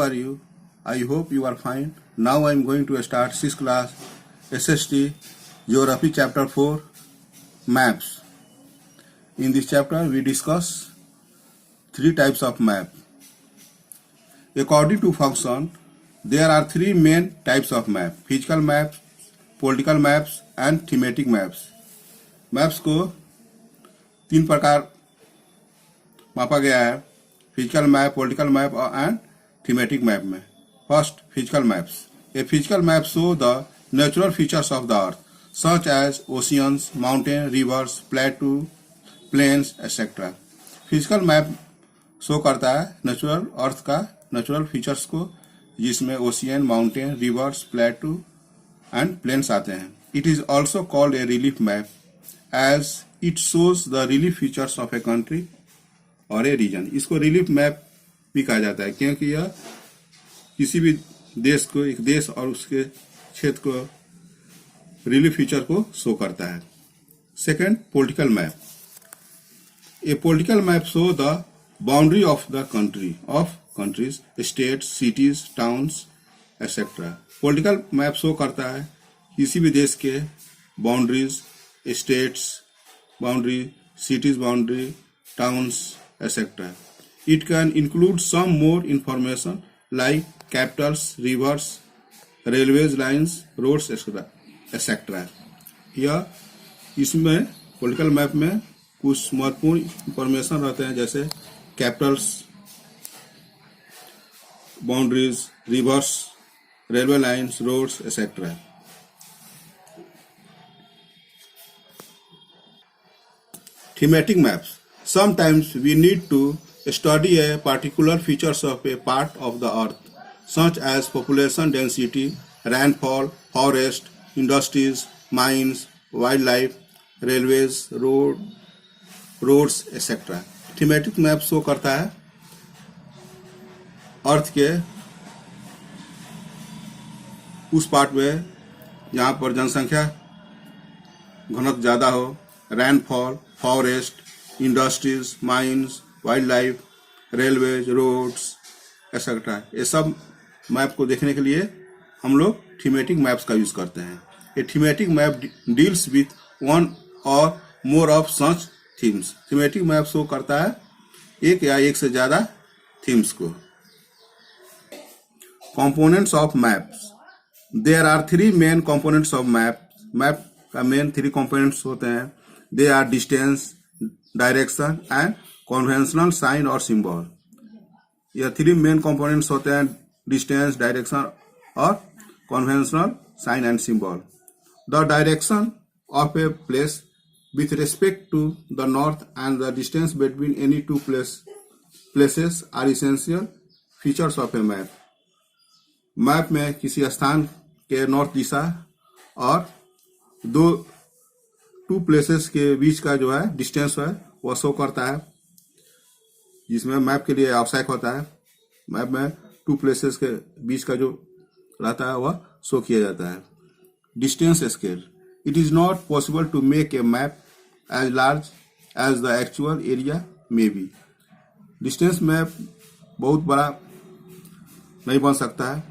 are you? I hope you are fine. Now I am going to start 6th class SST Geography Chapter 4 Maps. In this chapter we discuss 3 types of map. According to function, there are 3 main types of map: physical maps, political maps and thematic maps. Maps को 3 प्रकार मापा गया है: physical map, political map and thematic map में. First, physical maps. A physical map show the natural features of the earth such as oceans, mountain, rivers, plateau, plains etcetera. Physical map show करता है natural earth का natural features को, जिसमें ocean, mountain, rivers, plateau and plains आते हैं. It is also called a relief map as it shows the relief features of a country or a region. इसको relief map भी कहा जाता है क्योंकि यह किसी भी देश को, एक देश और उसके क्षेत्र को रिलीफ फीचर को शो करता है. Second, political map. A political map show the boundary of the country, of countries, states, cities, towns etcetera. Political map show करता है किसी भी देश के boundaries, states boundary, cities boundary, towns etc. It can include some more information like capitals, rivers, railways lines, roads etc. या इसमें political map में कुछ महत्वपूर्ण इंफॉर्मेशन रहते हैं जैसे capitals, boundaries, rivers, railway lines, roads etcetera. Thematic maps. Sometimes we need to study a particular features of a part of the earth, such as population density, rainfall, forest, industries, mines, wildlife, railways, roads, etc. Thematic map show करता है अर्थ के उस part में जहाँ पर जनसंख्या घनत्व ज्यादा हो, rainfall, forest, industries, mines, wild life, railways, roads etcetera. ये सब मैप को देखने के लिए हम लोग थीमेटिक मैप्स का यूज करते हैं. A thematic map deals with one or more of such themes. Thematic map show करता है एक या एक से ज्यादा थीम्स को. Components of maps. There are 3 main components of map. Map का मेन 3 कंपोनेंट्स होते हैं. They are distance, direction and conventional sign or symbol. यह 3 मेन कंपोनेंट्स होते हैं: डिस्टेंस, डायरेक्शन और conventional sign and symbol. The direction of a place with respect to the north and the distance between any 2 places are essential features of a map. Map में किसी स्थान के north दिशा और 2 places के बीच का जो है डिस्टेंस है वह शो करता है, जिसमें मैप के लिए आवश्यक होता है. मैप में 2 प्लेसेस के बीच का जो रहता है वह शो किया जाता है. Distance scale. It is not possible to make a map as large as the actual area may be. Distance map बहुत बड़ा नहीं बन सकता है.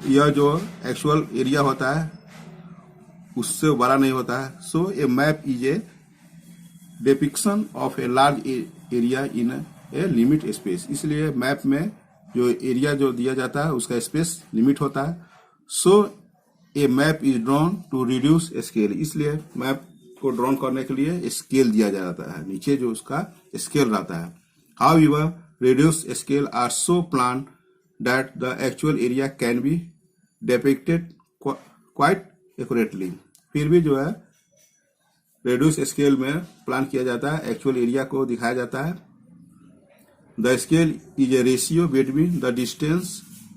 यह जो एक्चुअल एरिया होता है उससे बड़ा नहीं होता है. So a map is a depiction of a large area in a limit space. इसलिए मैप में जो एरिया जो दिया जाता है उसका स्पेस लिमिट होता है. So a map is drawn to reduce scale. इसलिए मैप को ड्रॉन करने के लिए स्केल दिया जाता है, नीचे जो उसका स्केल रहता है. However reduce scale are so plan that the actual area can be depicted quite accurately. फिर भी जो है रेड्यूस स्केल में प्लान किया जाता है, एक्चुअल एरिया को दिखाया जाता है. The scale is a ratio between the distance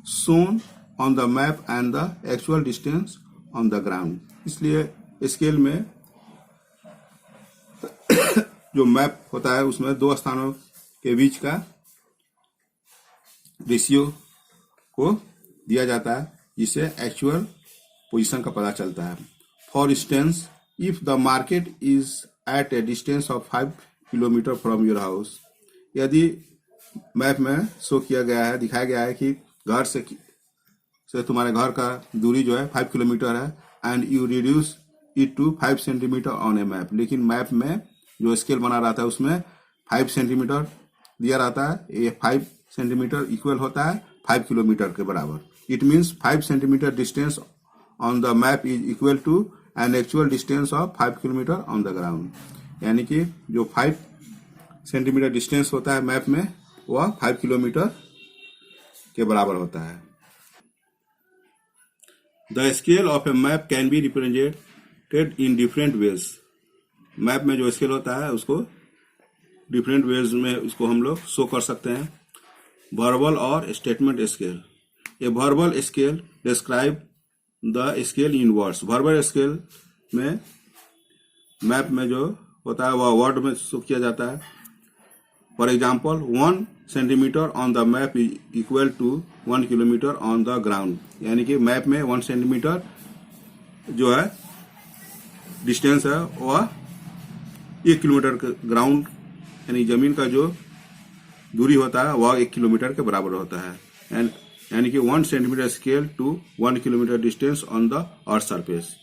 shown on the map and the actual distance on the ground. इसलिए स्केल में जो मैप होता है उसमें 2 स्थानों के बीच का रेशियो को दिया जाता है जिससे एक्चुअल पोजीशन का पता चलता है. For instance, if the market is at a distance of 5 kilometer from your house, यदि मैप में शो किया गया है, दिखाया गया है कि घर से तुम्हारे घर का दूरी जो है 5 किलोमीटर है, and you reduce it to 5 centimetre on a map. लेकिन मैप में जो स्केल बना रहा था उसमें 5 सेंटीमीटर दिया रहता है। ये 5 सेंटीमीटर इक्वल होता है 5 किलोमीटर के बराबर। It means 5 centimetre distance on the map is equal to an actual distance of 5 kilometre on the ground. यानी कि जो 5 सेंटीमीटर डिस्टेंस होता है मैप में वह 5 किलोमीटर के बराबर होता है। The scale of a map can be represented in different ways. Map में जो स्केल होता है उसको डिफरेंट वेज में उसको हम लोग शो कर सकते हैं। वर्बल और statement scale. A verbal scale describe the scale in words. Verbal scale में मैप में जो होता है वह वर्ड में शो किया जाता है। For example 1 centimetre on the map is equal to 1 kilometre on the ground. यानी कि मैप में 1 सेंटीमीटर जो है डिस्टेंस है वह 1 किलोमीटर के ग्राउंड यानी जमीन का जो दूरी होता है वह 1 किलोमीटर के बराबर होता है। यानी कि 1 centimetre scale to 1 kilometre distance on the earth surface.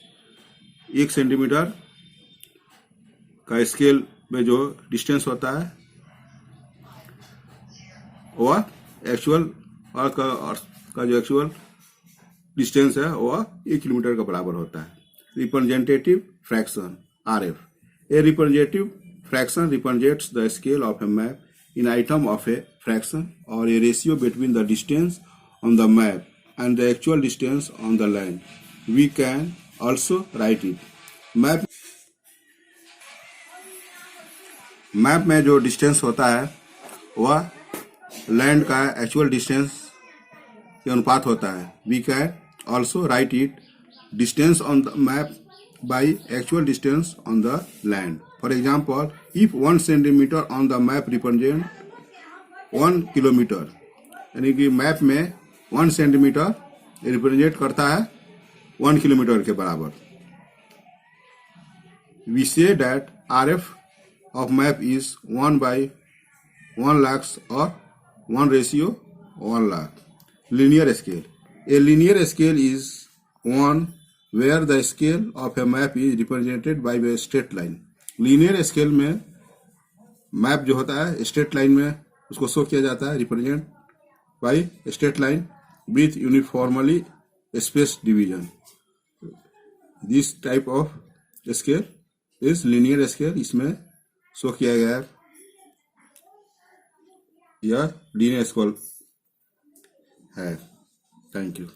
1 centimetre का स्केल में जो डिस्टेंस होता है वह एक्चुअल अर्थ का जो एक्चुअल डिस्टेंस है वह 1 किलोमीटर का बराबर होता है। Representative fraction RF। A representative fraction represents the scale of a map in item of a fraction or a ratio between the distance on the map and the actual distance on the line. We can also write it. Map में जो distance होता है वह land का actual distance के अनुपात होता है। We can also write it distance on the map by actual distance on the land. For example if 1 centimetre on the map represent 1 kilometre, यानी कि मैप में 1 सेंटीमीटर रिप्रेजेंट करता है 1 किलोमीटर के बराबर। We say that RF of map is 1 by 1 lakhs or 1 ratio 1 lakh. Linear scale. A linear scale is one where the scale of a map is represented by a straight line. Linear scale में map जो होता है straight line में उसको show किया जाता है, represent by straight line with uniformly space division. This type of scale is linear scale. इसमें शो किया गया है यह लीनियर स्केल है। Thank you.